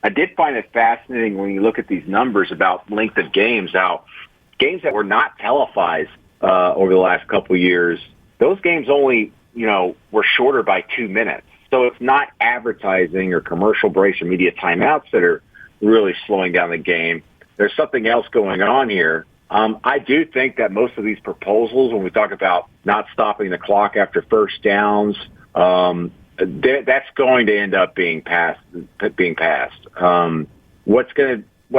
I did find it fascinating when you look at these numbers about length of games, how games that were not televised over the last couple of years, those games only, were shorter by 2 minutes. So it's not advertising or commercial breaks or media timeouts that are really slowing down the game. There's something else going on here. I do think that most of these proposals, when we talk about not stopping the clock after first downs, that's going to end up being passed. What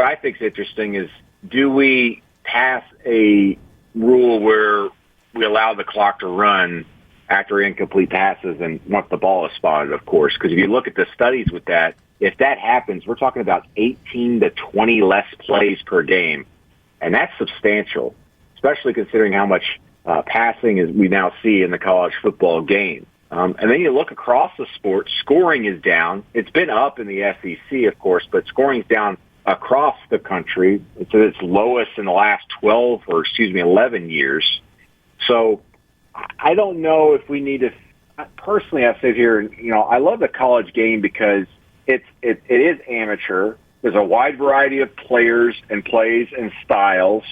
I think is interesting is, do we pass a rule where we allow the clock to run after incomplete passes and once the ball is spotted, of course? Because if you look at the studies with that, if that happens, we're talking about 18 to 20 less plays per game. And that's substantial, especially considering how much passing is we now see in the college football game. And then you look across the sport, scoring is down. It's been up in the SEC, of course, but scoring is down across the country. It's at its lowest in the last 11 years. So I don't know if we need to. Personally, I sit here and, I love the college game because it is amateur. There's a wide variety of players and plays and styles.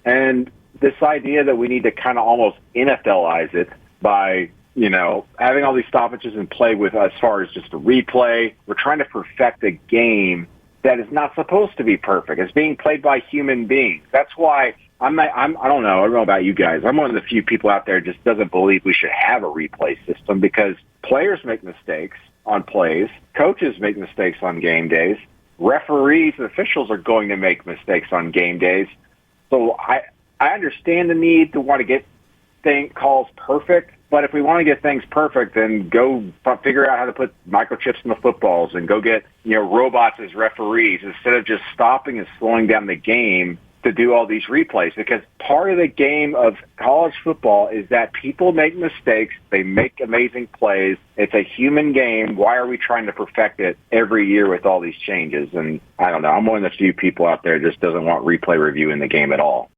And this idea that we need to kind of almost NFLize it by, having all these stoppages and play with, as far as just a replay. We're trying to perfect a game that is not supposed to be perfect. It's being played by human beings. That's why I don't know about you guys. I'm one of the few people out there just doesn't believe we should have a replay system, because players make mistakes on plays. Coaches make mistakes on game days. Referees and officials are going to make mistakes on game days. So I understand the need to want to get calls perfect, but if we want to get things perfect, then go figure out how to put microchips in the footballs and go get, robots as referees instead of just stopping and slowing down the game to do all these replays. Because part of the game of college football is that people make mistakes. They make amazing plays. It's a human game. Why are we trying to perfect it every year with all these changes? And I don't know. I'm one of the few people out there that just doesn't want replay review in the game at all.